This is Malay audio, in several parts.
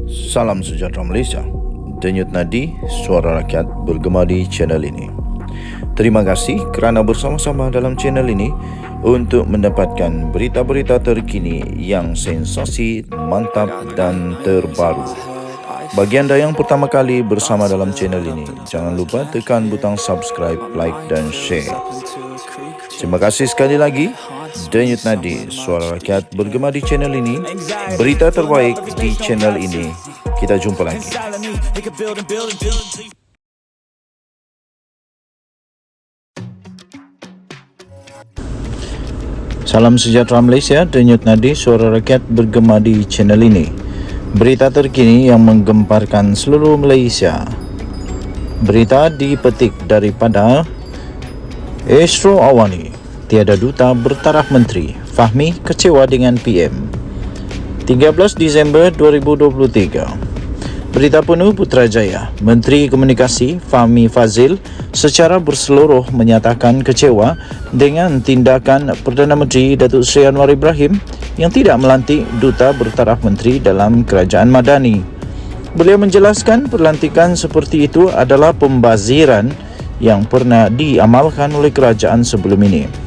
Salam sejahtera Malaysia. Denyut nadi suara rakyat bergema di channel ini. Terima kasih kerana bersama-sama dalam channel ini untuk mendapatkan berita-berita terkini yang sensasi, mantap dan terbaru. Bagi anda yang pertama kali bersama dalam channel ini, jangan lupa tekan butang subscribe, like dan share. Terima kasih sekali lagi. Denyut nadi suara rakyat bergema di channel ini. Berita terbaik di channel ini. Kita jumpa lagi. Salam sejahtera Malaysia. Denyut nadi suara rakyat bergema di channel ini. Berita terkini yang menggemparkan seluruh Malaysia. Berita dipetik daripada Astro Awani. Tiada duta bertaraf menteri. Fahmi kecewa dengan PM. 13 Disember 2023. Berita penuh Putrajaya. Menteri Komunikasi Fahmi Fadzil secara berseluruh menyatakan kecewa dengan tindakan Perdana Menteri Datuk Seri Anwar Ibrahim yang tidak melantik duta bertaraf menteri dalam Kerajaan Madani. Beliau menjelaskan pelantikan seperti itu adalah pembaziran yang pernah diamalkan oleh kerajaan sebelum ini.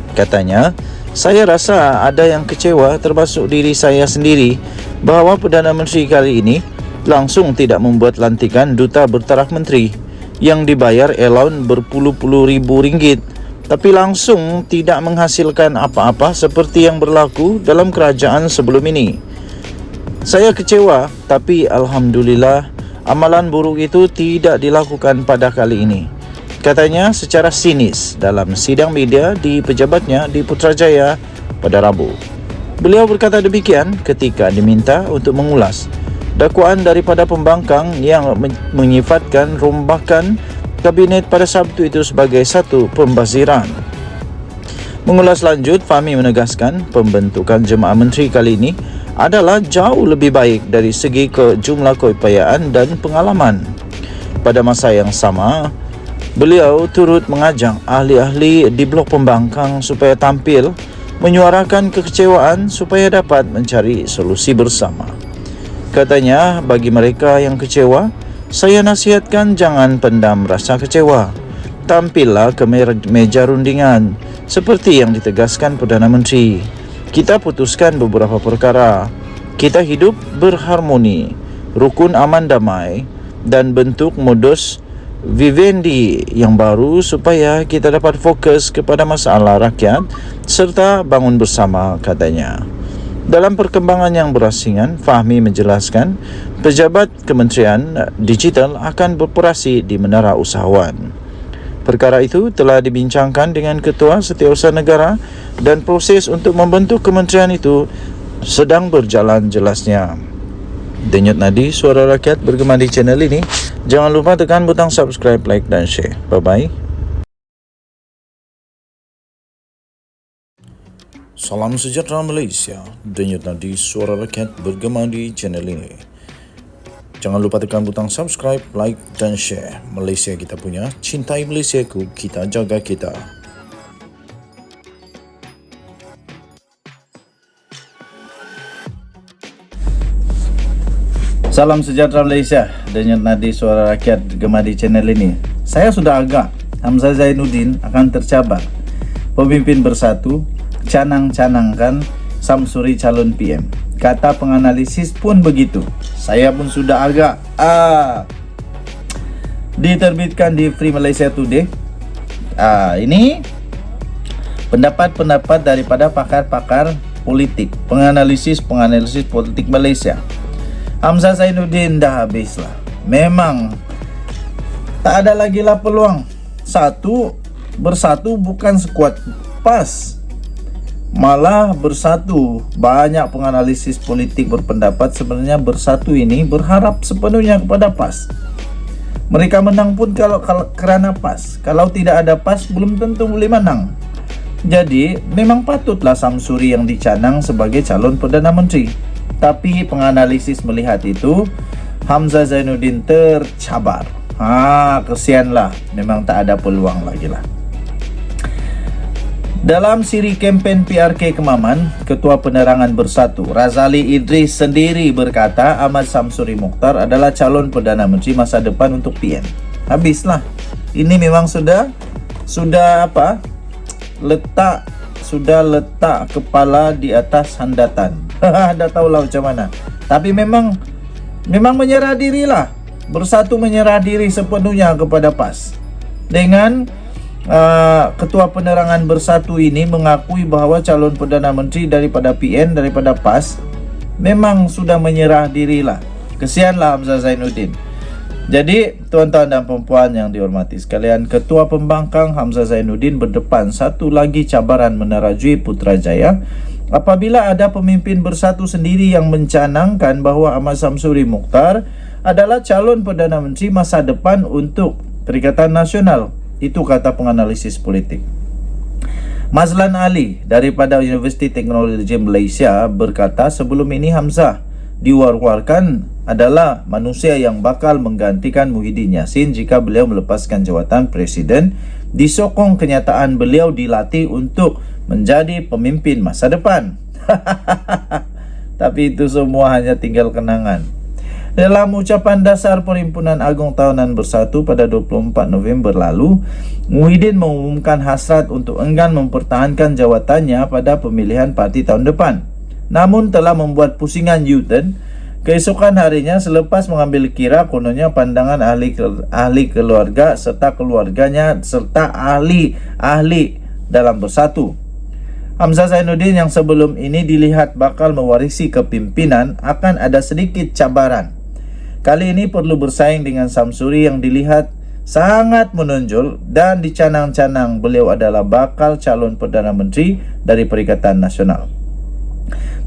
Katanya, saya rasa ada yang kecewa termasuk diri saya sendiri bahawa Perdana Menteri kali ini langsung tidak membuat lantikan duta bertaraf menteri yang dibayar allowance berpuluh-puluh ribu ringgit tapi langsung tidak menghasilkan apa-apa seperti yang berlaku dalam kerajaan sebelum ini. Saya kecewa, tapi Alhamdulillah amalan buruk itu tidak dilakukan pada kali ini. Katanya secara sinis dalam sidang media di pejabatnya di Putrajaya pada Rabu. Beliau berkata demikian ketika diminta untuk mengulas dakwaan daripada pembangkang yang menyifatkan rombakan kabinet pada Sabtu itu sebagai satu pembaziran. Mengulas lanjut, Fahmi menegaskan pembentukan jemaah menteri kali ini adalah jauh lebih baik dari segi jumlah keupayaan dan pengalaman. Pada masa yang sama, beliau turut mengajak ahli-ahli di blok pembangkang supaya tampil menyuarakan kekecewaan supaya dapat mencari solusi bersama. Katanya, bagi mereka yang kecewa, saya nasihatkan jangan pendam rasa kecewa. Tampillah ke meja rundingan seperti yang ditegaskan Perdana Menteri. Kita putuskan beberapa perkara. Kita hidup berharmoni, rukun aman damai dan bentuk modus vivendi yang baru supaya kita dapat fokus kepada masalah rakyat serta bangun bersama, katanya. Dalam perkembangan yang berasingan, Fahmi menjelaskan pejabat Kementerian Digital akan beroperasi di Menara Usahawan. Perkara itu telah dibincangkan dengan Ketua Setiausaha Negara dan proses untuk membentuk kementerian itu sedang berjalan, jelasnya. Denyut nadi suara rakyat bergema di channel ini. Jangan lupa tekan butang subscribe, like dan share. Bye-bye. Salam sejahtera Malaysia. Denyut nadi suara rakyat bergema di channel ini. Jangan lupa tekan butang subscribe, like dan share. Malaysia kita punya. Cintai Malaysiaku, kita jaga kita. Salam sejahtera Malaysia. Denyut nadi suara rakyat bergema di channel ini. Saya sudah agak Hamzah Zainuddin akan tercabar. Pemimpin Bersatu canang-canangkan Samsuri calon PM. Kata penganalisis pun begitu. Saya pun sudah agak diterbitkan di Free Malaysia Today. Ini pendapat-pendapat daripada pakar-pakar politik, penganalisis politik Malaysia. Hamzah Zainuddin dah habislah. Memang tak ada lagi lah peluang. Bersatu bukan sekuat PAS, malah Bersatu. Banyak penganalisis politik berpendapat sebenarnya Bersatu ini berharap sepenuhnya kepada PAS. Mereka menang pun kalau kerana PAS. Kalau tidak ada PAS belum tentu boleh menang. Jadi memang patutlah Samsuri yang dicanang sebagai calon Perdana Menteri. Tapi penganalisis melihat itu Hamzah Zainuddin tercabar. Kesianlah, memang tak ada peluang lagi lah. Dalam siri kempen PRK Kemaman, Ketua Penerangan Bersatu Razali Idris sendiri berkata Ahmad Samsuri Mokhtar adalah calon Perdana Menteri masa depan untuk PN. Habislah. Ini memang sudah letak kepala di atas handatan. Anda tahulah macam mana. Tapi memang menyerah dirilah. Bersatu menyerah diri sepenuhnya kepada PAS. Dengan Ketua Penerangan Bersatu ini mengakui bahawa calon Perdana Menteri daripada PN, daripada PAS memang sudah menyerah dirilah. Kesianlah Hamzah Zainuddin. Jadi tuan-tuan dan puan yang dihormati sekalian, Ketua Pembangkang Hamzah Zainuddin berdepan satu lagi cabaran menerajui Putrajaya apabila ada pemimpin Bersatu sendiri yang mencanangkan bahawa Ahmad Samsuri Mokhtar adalah calon Perdana Menteri masa depan untuk Perikatan Nasional. Itu kata penganalisis politik. Mazlan Ali daripada Universiti Teknologi Malaysia berkata sebelum ini Hamzah diwar-warkan adalah manusia yang bakal menggantikan Muhyiddin Yassin jika beliau melepaskan jawatan Presiden, disokong kenyataan beliau dilatih untuk menjadi pemimpin masa depan. Tapi itu semua hanya tinggal kenangan. Dalam ucapan dasar Perhimpunan Agung Tahunan Bersatu pada 24 November lalu, Muhyiddin mengumumkan hasrat untuk enggan mempertahankan jawatannya pada pemilihan parti tahun depan. Namun telah membuat pusingan U-turn keesokan harinya selepas mengambil kira kononnya pandangan ahli keluarga serta keluarganya serta ahli dalam Bersatu. Hamzah Zainuddin yang sebelum ini dilihat bakal mewarisi kepimpinan akan ada sedikit cabaran. Kali ini perlu bersaing dengan Samsuri yang dilihat sangat menonjol dan dicanang-canang beliau adalah bakal calon Perdana Menteri dari Perikatan Nasional.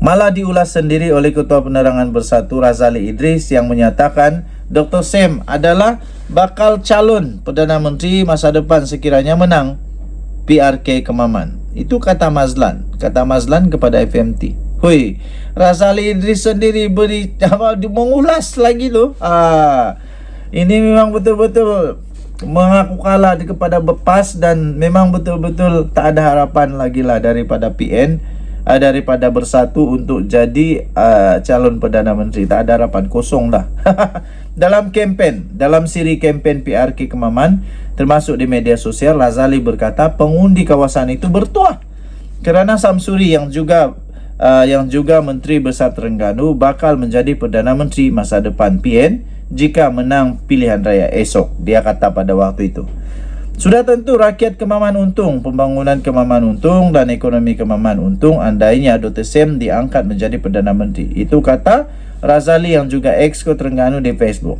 Malah diulas sendiri oleh Ketua Penerangan Bersatu Razali Idris yang menyatakan Dr. Sam adalah bakal calon Perdana Menteri masa depan sekiranya menang PRK Kemaman. Itu kata Mazlan kepada FMT. Hui, Razali Idris sendiri mengulas lagi tu. Ini memang betul-betul mengaku kalah kepada PAS dan memang betul-betul tak ada harapan lagi lah daripada PN, daripada Bersatu untuk jadi calon Perdana Menteri. Tak ada harapan, kosong dah. Dalam siri kempen PRK Kemaman termasuk di media sosial, Razali berkata pengundi kawasan itu bertuah kerana Samsuri yang juga Menteri Besar Terengganu bakal menjadi Perdana Menteri masa depan PN jika menang pilihan raya esok. Dia kata pada waktu itu. Sudah tentu rakyat Kemaman untung, pembangunan Kemaman untung dan ekonomi Kemaman untung andainya Dr. Sam diangkat menjadi Perdana Menteri. Itu kata Razali yang juga ex-Ko Terengganu di Facebook.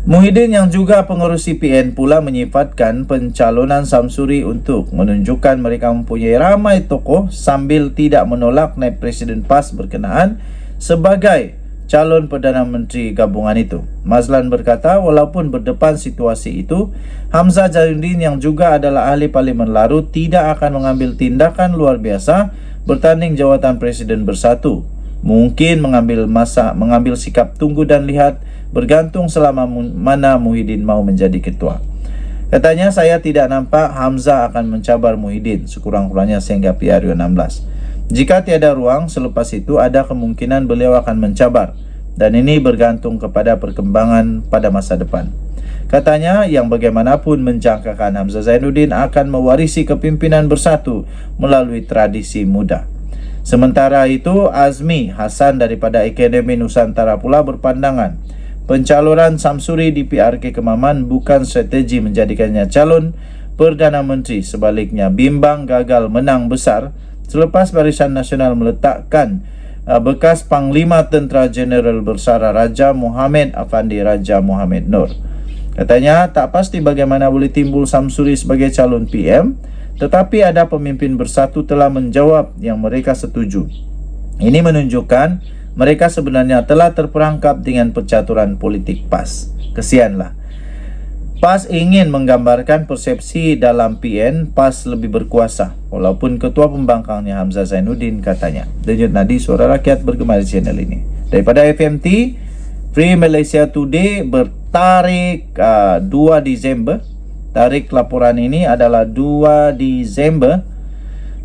Muhyiddin yang juga pengurus CPN pula menyifatkan pencalonan Samsuri untuk menunjukkan mereka mempunyai ramai tokoh sambil tidak menolak naib Presiden PAS berkenaan sebagai calon Perdana Menteri gabungan itu. Mazlan berkata walaupun berdepan situasi itu, Hamzah Zainuddin yang juga adalah ahli Parlimen Larut tidak akan mengambil tindakan luar biasa bertanding jawatan Presiden Bersatu. Mungkin mengambil sikap tunggu dan lihat bergantung selama mana Muhyiddin mau menjadi ketua. Katanya saya tidak nampak Hamzah akan mencabar Muhyiddin sekurang-kurangnya sehingga PRU 16. Jika tiada ruang selepas itu ada kemungkinan beliau akan mencabar dan ini bergantung kepada perkembangan pada masa depan. Katanya yang bagaimanapun menjangkakan Hamzah Zainuddin akan mewarisi kepimpinan Bersatu melalui tradisi muda. Sementara itu Azmi Hasan daripada Akademi Nusantara pula berpandangan pencalonan Samsuri di PRK Kemaman bukan strategi menjadikannya calon Perdana Menteri. Sebaliknya bimbang gagal menang besar selepas Barisan Nasional meletakkan bekas Panglima Tentera Jeneral Bersara Raja Mohamed Afandi Raja Mohamed Nur. Katanya tak pasti bagaimana boleh timbul Samsuri sebagai calon PM, tetapi ada pemimpin Bersatu telah menjawab yang mereka setuju. Ini menunjukkan mereka sebenarnya telah terperangkap dengan percaturan politik PAS. Kesianlah. PAS ingin menggambarkan persepsi dalam PN PAS lebih berkuasa, walaupun ketua pembangkangnya Hamzah Zainuddin katanya. Denyut nadi suara rakyat bergema di channel ini. Daripada FMT, Free Malaysia Today bertarikh 2 Disember. Tarikh laporan ini adalah 2 Disember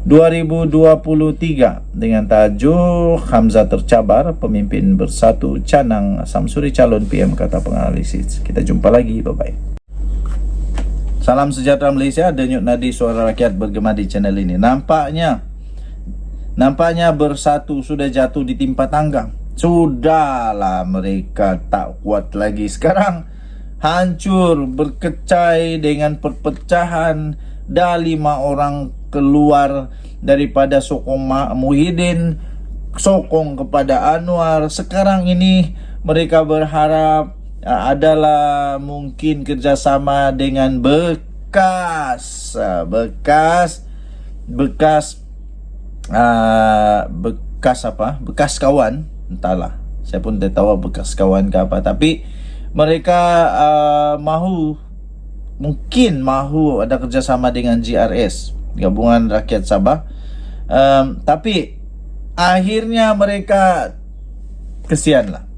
2023 dengan tajuk Hamzah tercabar, pemimpin bersatu canang Samsuri calon PM kata penganalisis. Kita jumpa lagi, bye-bye. Salam sejahtera Malaysia, denyut nadi suara rakyat bergema di channel ini. Nampaknya bersatu sudah jatuh di timpa tangga. Sudahlah, mereka tak kuat lagi. Sekarang hancur, berkecai dengan perpecahan. Dah 5 orang keluar daripada sokong Muhyiddin, sokong kepada Anwar. Sekarang ini mereka berharap adalah mungkin kerjasama dengan bekas kawan, entahlah, saya pun tak tahu bekas kawan ke apa, tapi mereka mungkin mahu ada kerjasama dengan GRS, Gabungan Rakyat Sabah, tapi akhirnya mereka kesianlah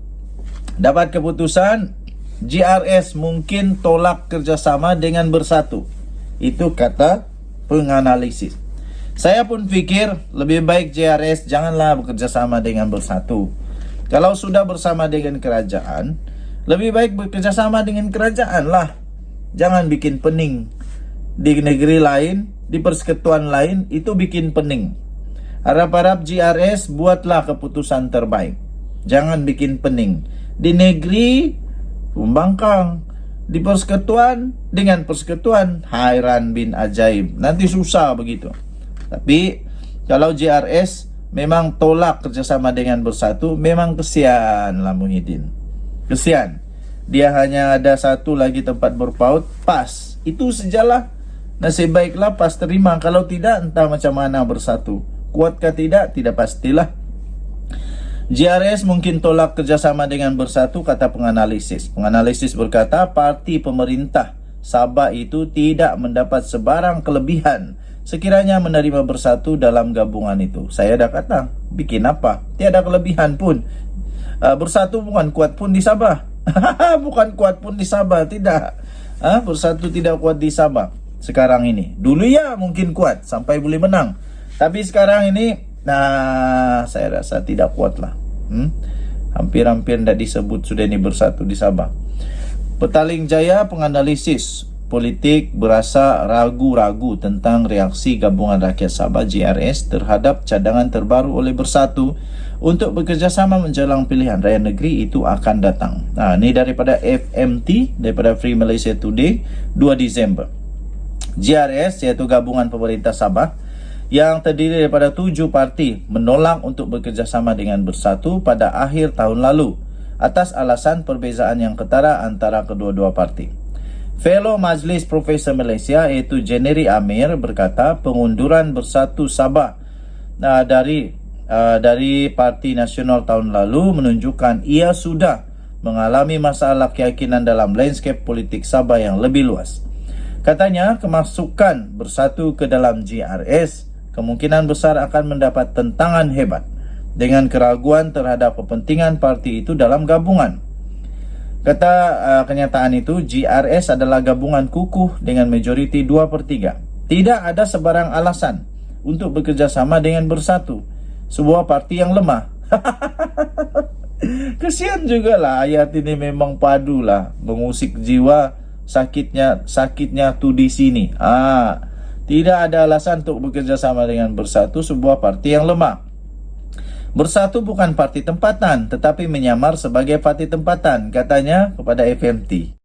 dapat keputusan GRS mungkin tolak kerjasama dengan bersatu. Itu kata penganalisis. Saya pun fikir lebih baik GRS janganlah bekerjasama dengan bersatu. Kalau sudah bersama dengan kerajaan, lebih baik bekerjasama dengan kerajaan lah. Jangan bikin pening di negeri lain, di persekutuan lain, itu bikin pening. Harap-harap GRS buatlah keputusan terbaik. Jangan bikin pening. Di negeri Pembangkang, di persekutuan dengan persekutuan, hairan bin ajaib. Nanti susah begitu. Tapi kalau GRS memang tolak kerjasama dengan bersatu, memang kesian lah Muhyiddin. Kesian. Dia hanya ada satu lagi tempat berpaut, PAS. Itu sejalah. Nasib baiklah PAS terima. Kalau tidak, entah macam mana bersatu. Kuatkah tidak? Tidak pastilah. GRS mungkin tolak kerjasama dengan bersatu, kata penganalisis. Penganalisis berkata parti pemerintah Sabah itu tidak mendapat sebarang kelebihan sekiranya menerima bersatu dalam gabungan itu. Saya dah kata, bikin apa? Tiada kelebihan pun. Bersatu bukan kuat pun di Sabah. Bukan kuat pun di Sabah, tidak. Bersatu tidak kuat di Sabah sekarang ini. Dulu ya mungkin kuat sampai boleh menang. Tapi sekarang ini saya rasa tidak kuat lah. Hampir-hampir tidak disebut sudah ini bersatu di Sabah. Petaling Jaya penganalisis politik berasa ragu-ragu tentang reaksi Gabungan Rakyat Sabah GRS terhadap cadangan terbaru oleh bersatu untuk bekerjasama menjelang pilihan raya negeri itu akan datang. Ini daripada FMT, daripada Free Malaysia Today, 2 Disember. GRS iaitu Gabungan Pemerintah Sabah yang terdiri daripada 7 parti menolak untuk bekerjasama dengan bersatu pada akhir tahun lalu atas alasan perbezaan yang ketara antara kedua-dua parti. Fellow Majlis Profesor Malaysia iaitu Jeneri Amir berkata pengunduran bersatu Sabah dari Parti Nasional tahun lalu menunjukkan ia sudah mengalami masalah keyakinan dalam landscape politik Sabah yang lebih luas. Katanya kemasukan bersatu ke dalam GRS kemungkinan besar akan mendapat tentangan hebat dengan keraguan terhadap kepentingan parti itu dalam gabungan. Kata kenyataan itu, GRS adalah gabungan kukuh dengan majoriti 2/3. Tidak ada sebarang alasan untuk bekerjasama dengan bersatu, sebuah parti yang lemah. Kesian juga lah ayat ini, memang padulah mengusik jiwa, sakitnya tuh di sini. Tidak ada alasan untuk bekerja sama dengan bersatu, sebuah parti yang lemah. Bersatu bukan parti tempatan, tetapi menyamar sebagai parti tempatan, katanya kepada FMT.